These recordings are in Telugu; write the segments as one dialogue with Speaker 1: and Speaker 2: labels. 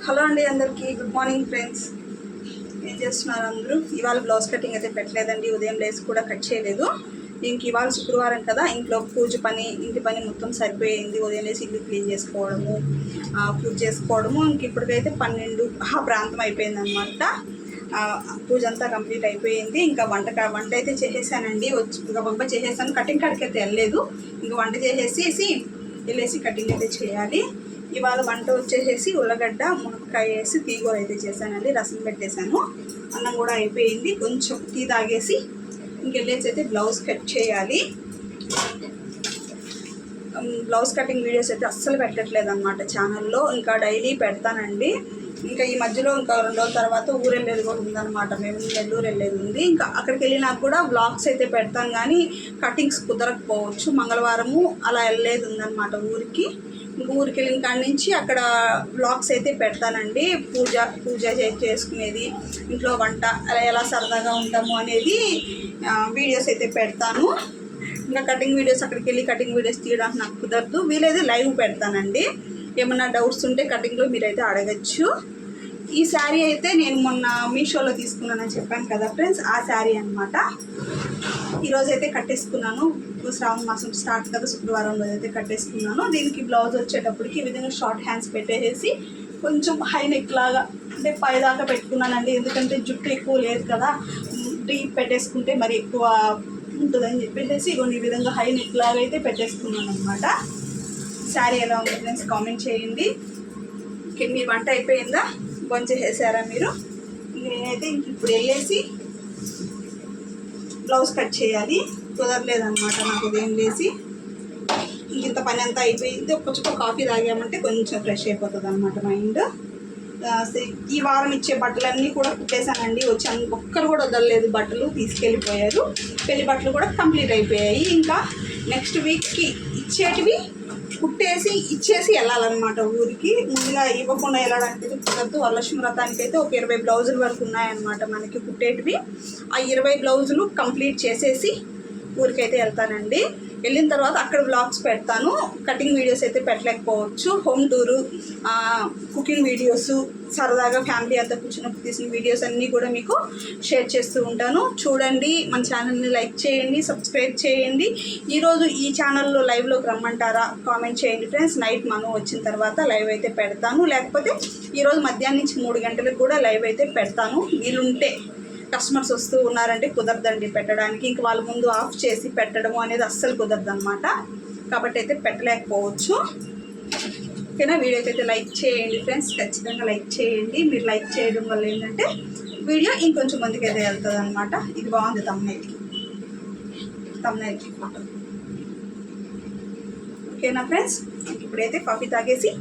Speaker 1: హలో అండి, అందరికీ గుడ్ మార్నింగ్ ఫ్రెండ్స్. ఏం చేస్తున్నారు అందరూ? ఇవాళ బ్లౌజ్ కటింగ్ అయితే పెట్టలేదండి, ఉదయం లేసి కూడా కట్ చేయలేదు. ఇంక ఇవాళ శుక్రవారం కదా, ఇంట్లో పూజ పని, ఇంటి పని మొత్తం సరిపోయింది. ఉదయం లేసి ఇల్లు క్లీన్ చేసుకోవడము, పూజ చేసుకోవడము, ఇంక ఇప్పటికైతే 12 ప్రాంతం అయిపోయిందనమాట. పూజ అంతా కంప్లీట్ అయిపోయింది. ఇంకా వంట అయితే చేసేసానండి. గబగబా చేసేసాను. కటింగ్ కాడికి అయితే వెళ్ళలేదు. ఇంకా వంట చేసేసి వెళ్ళేసి కటింగ్ అయితే చేయాలి. ఇవాళ వంట వచ్చేసేసి ఉల్లగడ్డ మునక్కాయ వేసి తీగూర అయితే చేశానండి. రసం పెట్టేశాను. అన్నం కూడా అయిపోయింది. కొంచెం టీ తాగేసి ఇంకెళ్ళేసి అయితే బ్లౌజ్ కట్ చేయాలి. బ్లౌజ్ కటింగ్ వీడియోస్ అయితే అస్సలు పెట్టట్లేదు అనమాట ఛానల్లో. ఇంకా డైలీ పెడతానండి. ఇంకా ఈ మధ్యలో ఇంకా 2 రోజుల తర్వాత ఊరు వెళ్ళేది కూడా ఉందన్నమాట. మేము నెల్లూరు వెళ్ళేది ఉంది. ఇంకా అక్కడికి వెళ్ళినాక కూడా వ్లాగ్స్ అయితే పెడతాను, కానీ కటింగ్స్ కుదరకపోవచ్చు. మంగళవారము అలా వెళ్ళేది ఉందన్నమాట ఊరికి. ఇంకా ఊరికి వెళ్ళిన కాడి నుంచి అక్కడ వ్లాగ్స్ అయితే పెడతానండి. పూజ చేసుకునేది, ఇంట్లో వంట, అలా ఎలా సరదాగా ఉంటాము అనేది వీడియోస్ అయితే పెడతాను. ఇంకా కటింగ్ వీడియోస్ అక్కడికి వెళ్ళి కటింగ్ వీడియోస్ తీయడానికి నాకు కుదరదు. వీలైతే లైవ్ పెడతానండి. ఏమన్నా డౌట్స్ ఉంటే కటింగ్లో మీరైతే అడగచ్చు. ఈ శారీ అయితే నేను మొన్న మీషోలో తీసుకున్నానని చెప్పాను కదా ఫ్రెండ్స్, ఆ శారీ అనమాట. ఈరోజు అయితే కట్టేసుకున్నాను. శ్రావణ మాసం స్టార్ట్ కదా, శుక్రవారం రోజు అయితే కట్టేసుకున్నాను. దీనికి బ్లౌజ్ వచ్చేటప్పటికి ఈ విధంగా షార్ట్ హ్యాండ్స్ పెట్టేసి కొంచెం హై నెక్ లాగా అంటే పైదాకా పెట్టుకున్నానండి. ఎందుకంటే జుట్టు ఎక్కువ లేదు కదా, డీప్ పెట్టేసుకుంటే మరి ఎక్కువ ఉంటుందని చెప్పేసి ఇగోండి ఈ విధంగా హై నెక్ లాగా అయితే పెట్టేసుకున్నాను అనమాట. శారీ ఎలా ఉంది ఫ్రెండ్స్ కామెంట్ చేయండి. మీ వంట అయిపోయిందా? కొంచెం చేసారా మీరు? నేనైతే ఇప్పుడు వెళ్ళేసి బ్లౌజ్ కట్ చేయాలి. కుదరలేదన్నమాట నాకు ఉదయం లేసి. ఇంత పని అంతా అయిపోయింది. ఒక చుక్క కాఫీ తాగామంటే కొంచెం ఫ్రెష్ అయిపోతుంది అనమాట మైండ్. ఈ వారం ఇచ్చే బట్టలన్నీ కూడా కుట్టేశానండి. వచ్చి ఒక్కరు కూడా వదలలేదు, బట్టలు తీసుకెళ్ళిపోయారు. పెళ్లి బట్టలు కూడా కంప్లీట్ అయిపోయాయి. ఇంకా నెక్స్ట్ వీక్కి ఇచ్చేటివి కుట్టేసి ఇచ్చేసి వెళ్ళాలన్నమాట ఊరికి. ముందుగా ఇవ్వకుండా వెళ్ళడానికి అయితే కుదరదు. వరలక్ష్మి వ్రతానికి అయితే ఒక 20 బ్లౌజుల వరకు ఉన్నాయన్నమాట మనకి కుట్టేటివి. ఆ 20 బ్లౌజులు కంప్లీట్ చేసేసి ఊరికైతే వెళ్తానండి. వెళ్ళిన తర్వాత అక్కడ వ్లాగ్స్ పెడతాను. కటింగ్ వీడియోస్ అయితే పెట్టలేకపోవచ్చు. హోమ్ టూరు, కుకింగ్ వీడియోస్, సరదాగా ఫ్యామిలీ అంతా కూర్చున్నప్పుడు తీసిన వీడియోస్ అన్నీ కూడా మీకు షేర్ చేస్తూ ఉంటాను. చూడండి, మన ఛానల్ని లైక్ చేయండి, సబ్స్క్రైబ్ చేయండి. ఈరోజు ఈ ఛానల్లో లైవ్లోకి రమ్మంటారా? కామెంట్ చేయండి ఫ్రెండ్స్. నైట్ మనం వచ్చిన తర్వాత లైవ్ అయితే పెడతాను. లేకపోతే ఈరోజు మధ్యాహ్నం నుంచి 3 గంటలకు కూడా లైవ్ అయితే పెడతాను. వీలుంటే, కస్టమర్స్ వస్తూ ఉన్నారంటే కుదరదండి పెట్టడానికి. ఇంక వాళ్ళ ముందు ఆఫ్ చేసి పెట్టడము అనేది అస్సలు కుదరదు అనమాట. కాబట్టి అయితే పెట్టలేకపోవచ్చు. ఓకేనా? వీడియోకి అయితే లైక్ చేయండి ఫ్రెండ్స్, ఖచ్చితంగా లైక్ చేయండి. మీరు లైక్ చేయడం వల్ల ఏంటంటే వీడియో ఇంకొంచెం మందికి అయితే వెళ్తుంది అనమాట. ఇది బాగుంది తమ్నైల్కి ఫోటో. ఓకేనా ఫ్రెండ్స్? ఇప్పుడైతే కాఫీ తాగేసి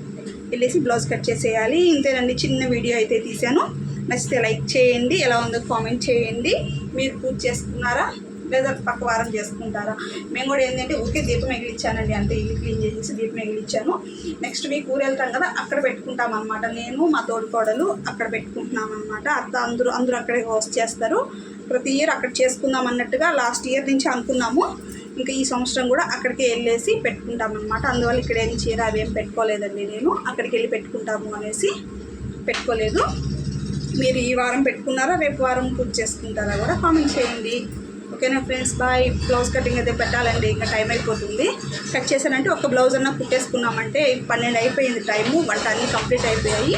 Speaker 1: వెళ్ళేసి బ్లౌజ్ కట్ చేసేయాలి. ఇంతేనండి, చిన్న వీడియో అయితే తీసాను. నచ్చితే లైక్ చేయండి. ఎలా ఉందో కామెంట్ చేయండి. మీరు పూజ చేసుకున్నారా లేదా పక్క వారం చేసుకుంటారా? మేము కూడా ఏంటంటే ఊరికే దీపం ఎగిలిచ్చానండి. అంతే, ఇల్లు క్లీన్ చేసేసి దీపం ఎగిలిచ్చాను. నెక్స్ట్ వీక్ ఊరు వెళ్తాం కదా, అక్కడ పెట్టుకుంటాం అనమాట. నేను మా తోడుకోడలు అక్కడ పెట్టుకుంటున్నాం అనమాట. అత్త అందరూ అక్కడే హోస్ట్ చేస్తారు. ప్రతి ఇయర్ అక్కడ చేసుకుందాం అన్నట్టుగా లాస్ట్ ఇయర్ నుంచి అనుకున్నాము. ఇంకా ఈ సంవత్సరం కూడా అక్కడికి వెళ్ళేసి పెట్టుకుంటాం అనమాట. అందువల్ల ఇక్కడ ఏం చీర అవేం పెట్టుకోలేదండి. నేను అక్కడికి వెళ్ళి పెట్టుకుంటాము అనేసి పెట్టుకోలేదు. మీరు ఈ వారం పెట్టుకున్నారా, రేపు వారం పూజ చేసుకుంటారా కూడా కామెంట్ చేయండి. ఓకేనా ఫ్రెండ్స్? బాయ్. బ్లౌజ్ కటింగ్ అయితే పెట్టాలండి, ఇంకా టైం అయిపోతుంది. కట్ చేశానంటే ఒక బ్లౌజ్ అన్నా కుట్టేసుకున్నామంటే 12 అయిపోయింది టైము. వంట అన్నీ కంప్లీట్ అయిపోయాయి.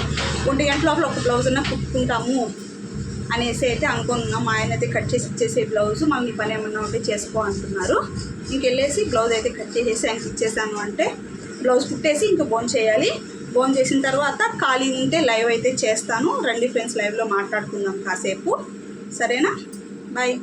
Speaker 1: 1 గంట లోపల ఒక బ్లౌజ్ అన్నా కుట్టుకుంటాము అనేసి అయితే అనుకున్నాం. మా ఆయన అయితే కట్ చేసి ఇచ్చేసే బ్లౌజు, మమ్మీ పని ఏమన్నా ఉంటే చేసుకో అంటున్నారు. ఇంకెళ్ళేసి బ్లౌజ్ అయితే కట్ చేసేసి ఆయనకి ఇచ్చేసాను అంటే బ్లౌజ్ కుట్టేసి ఇంకా బోన్ చేయాలి. బోన్ చేసిన తర్వాత ఖాళీ ఉంటే లైవ్ అయితే చేస్తాను. రండి ఫ్రెండ్స్, లైవ్లో మాట్లాడుకుందాం కాసేపు. సరేనా? బాయ్.